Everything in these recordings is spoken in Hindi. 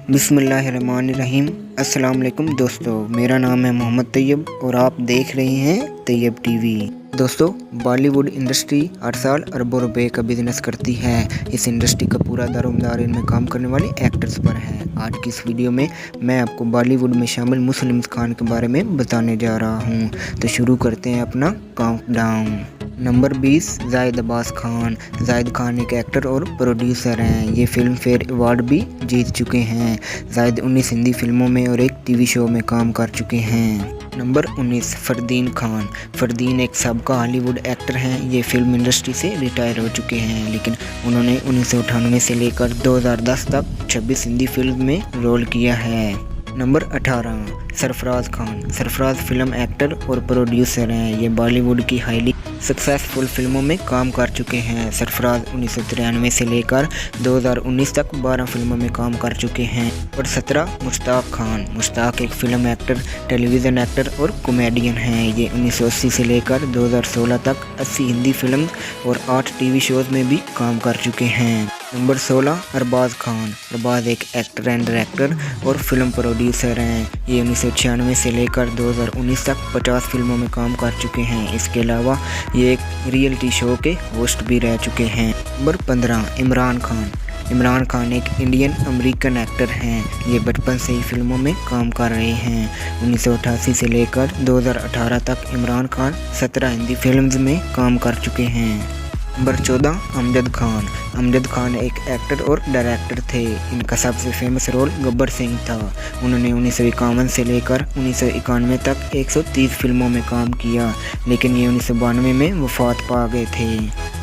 बिस्मिल्लाहिर्रहमानिर्रहीम। अस्सलाम वालेकुम दोस्तों, मेरा नाम है मोहम्मद तैयब और आप देख रहे हैं तैयब टीवी। दोस्तों, बॉलीवुड इंडस्ट्री हर साल अरबों रुपए का बिजनेस करती है। इस इंडस्ट्री का पूरा दारोमदार इनमें काम करने वाले एक्टर्स पर है। आज की इस वीडियो में मैं आपको बॉलीवुड में शामिल मुस्लिम खान के बारे में बताने जा रहा हूं। तो शुरू करते हैं अपना काउंटडाउन। नंबर 20, जाहिद अब्बास खान। जाहिद खान एक एक्टर और प्रोड्यूसर हैं। ये फिल्म फेयर अवार्ड भी जीत चुके हैं। जाहिद 19 हिंदी फिल्मों में और एक टीवी शो में काम कर चुके हैं। नंबर 19, फरदीन खान। फरदीन एक सबका हॉलीवुड एक्टर हैं। ये फिल्म इंडस्ट्री से रिटायर हो चुके हैं, लेकिन उन्होंने 1998 से लेकर 2010 तक 26 हिंदी फिल्म में रोल किया है। Number 18, Sarfaraz Khan. Sarfaraz film actor और प्रोड्यूसर हैं। ये बॉलीवुड की हाईली सक्सेसफुल फिल्मों में काम कर चुके हैं। सरफराज 1993 से लेकर 2019 तक 12 फिल्मों में काम कर चुके हैं। और 17, मुश्ताक खान। मुश्ताक एक फिल्म एक्टर, टेलीविज़न एक्टर और कॉमेडियन हैं। ये 1980 से लेकर 2016 तक 80 हिंदी फिल्म और 8 टीवी शोज़ में भी काम कर चुके हैं। नंबर 16, अरबाज खान। अरबाज एक एक्टर एंड डायरेक्टर और फिल्म प्रोड्यूसर हैं। ये 1996 से लेकर 2019 तक 50 फिल्मों में काम कर चुके हैं। इसके अलावा ये एक रियलिटी शो के होस्ट भी रह चुके हैं। नंबर 15, इमरान खान। इमरान खान एक इंडियन अमेरिकन एक्टर हैं। ये बचपन से ही फिल्मों में काम कर रहे हैं। 1988 से लेकर 2018 तक इमरान खान 17 हिंदी फिल्म्स में काम कर चुके हैं। नंबर 14, अमजद खान। अमजद खान एक एक्टर और डायरेक्टर थे। इनका सबसे फेमस रोल गब्बर सिंह था। उन्होंने 1951 से लेकर 1991 तक 130 फिल्मों में काम किया, लेकिन ये 1992 में वफात पा गए थे।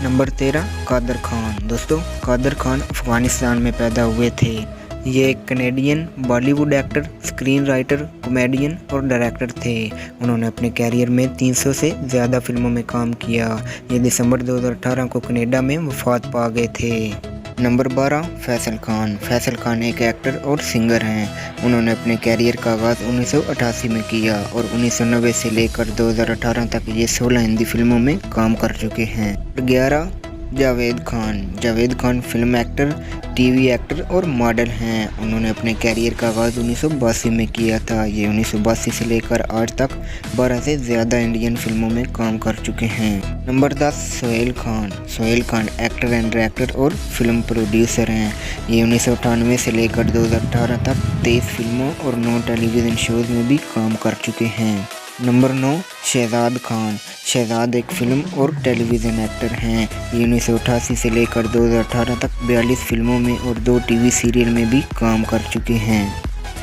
नंबर 13, कादर खान। दोस्तों, कादर खान अफगानिस्तान में पैदा हुए थे। ये एक Canadian Bollywood actor, screen writer, comedian और डायरेक्टर थे। उन्होंने अपने कैरियर में 300 से ज़्यादा फिल्मों में काम किया। ये दिसंबर 2018 को कनाडा में वफात पा गए थे। नंबर 12, फैसल खान। फैसल खान एक एक्टर और सिंगर हैं। उन्होंने अपने कैरियर का आगाज़ 1988 में किया और 1990 से लेकर 2018 तक ये 16 हिंदी फिल्मों में काम कर चुके हैं। 11, Javed Khan. Javed Khan film actor, TV actor और मॉडल हैं। उन्होंने अपने कैरियर का आगाज़ 1982 में किया था। ये 1982 से लेकर आज तक 12 से ज़्यादा इंडियन फिल्मों में काम कर चुके हैं। Number 10, Sohail Khan. Sohail Khan actor and director और फिल्म प्रोड्यूसर हैं। ये 1998 से लेकर 2018 तक 23 फिल्मों और 9 टेलीविज़न शोज़ में भी काम कर चुके हैं। नंबर 9, शहजाद खान। शहजाद एक फिल्म और टेलीविज़न एक्टर हैं। ये 1988 से लेकर 2018 तक 42 फिल्मों में और 2 टीवी सीरियल में भी काम कर चुके हैं।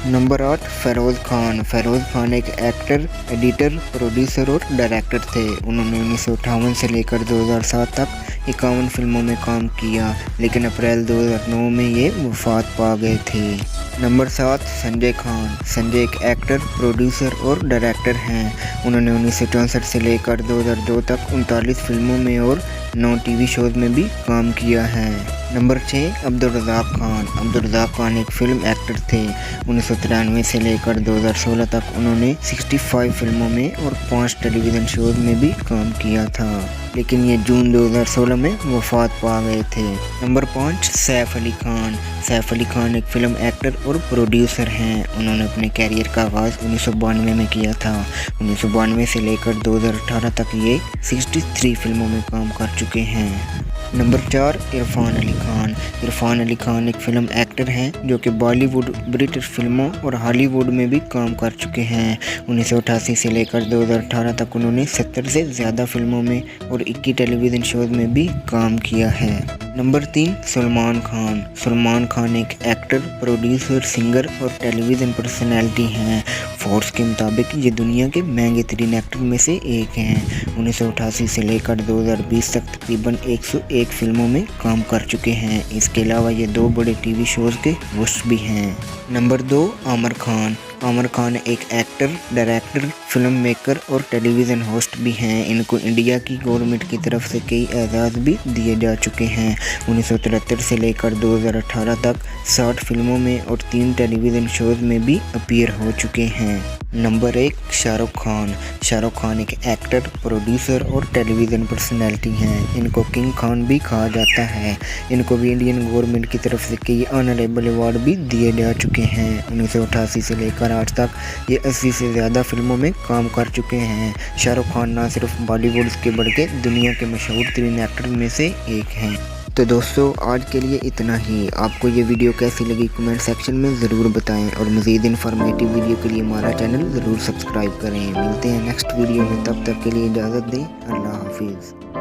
नंबर 8, फ़ेरोज़ खान। फ़ेरोज़ खान एक एक्टर, एडिटर, प्रोड्यूसर और डायरेक्टर थे। उन्होंने 1958 से लेकर 2007 तक 51 फिल्मों में काम किया, लेकिन अप्रैल 2009 में ये वफात पा गए थे। नंबर 7, संजय खान। संजय एक एक्टर, प्रोड्यूसर और डायरेक्टर हैं। उन्होंने 1964 से लेकर 2002 तक 39 फिल्मों में और 9 टीवी शोज़ में भी काम किया है। नंबर 6, अब्दुल रज़ाक खान। अब्दुल रज़ाक खान एक फिल्म एक्टर थे। 1993 से लेकर 2016 तक उन्होंने 65 फिल्मों में और 5 टेलीविज़न शोज़ में भी काम किया था, लेकिन ये जून 2016 में वफात पा गए थे। नंबर 5, सैफ अली खान। सैफ अली खान एक फिल्म एक्टर और प्रोड्यूसर हैं। उन्होंने अपने कैरियर का आगाज़ 1992 में किया था। 1992 से लेकर 2018 तक ये 63 फिल्मों में काम कर चुके हैं। नंबर 4, इरफान अली खान। इरफान अली खान एक फिल्म एक्टर हैं जो कि बॉलीवुड, ब्रिटिश फिल्मों और हॉलीवुड में भी काम कर चुके हैं। 1988 से लेकर 2018 तक उन्होंने 70 से ज़्यादा फिल्मों में और 21 टेलीविज़न शोज़ में भी काम किया है। नंबर 3, सलमान खान। सलमान खान एक एक्टर, प्रोड्यूसर, सिंगर और टेलीविज़न पर्सनैलिटी हैं। फोर्ब्स के मुताबिक ये दुनिया के महंगे तरीन एक्टर में से एक हैं। 1988 से लेकर 2020 तक तकरीबन 101 फिल्मों में काम कर चुके हैं। इसके अलावा ये 2 बड़े टीवी शोज़ के होस्ट भी हैं। नंबर 2, आमिर खान। आमिर खान एक एक्टर, डायरेक्टर, फिल्म मेकर और टेलीविज़न होस्ट भी हैं। इनको इंडिया की गवर्नमेंट की तरफ से कई एजाज़ भी दिए जा चुके हैं। 1973 से लेकर 2018 तक 60 फिल्मों में और 3 टेलीविज़न शोज़ में भी अपीयर हो चुके हैं। नंबर 1, शाहरुख खान। शाहरुख खान एक एक्टर, प्रोड्यूसर और टेलीविज़न पर्सनैलिटी हैं। इनको किंग खान भी कहा जाता है। इनको भी इंडियन गवर्नमेंट की तरफ से कई ऑनरेबल अवार्ड भी दिए जा चुके हैं। 1988 से लेकर आज तक ये 80 से ज़्यादा फिल्मों में काम कर चुके हैं। शाहरुख खान ना सिर्फ बॉलीवुड के बल्कि दुनिया के मशहूर तरीन एक्टर में से एक हैं। तो दोस्तों आज के लिए इतना ही। आपको ये वीडियो कैसी लगी कमेंट सेक्शन में ज़रूर बताएं और मज़ीद इन्फॉर्मेटिव वीडियो के लिए हमारा चैनल ज़रूर सब्सक्राइब करें। मिलते हैं नेक्स्ट वीडियो में, तब तक के लिए इजाज़त दें। अल्लाह हाफिज़।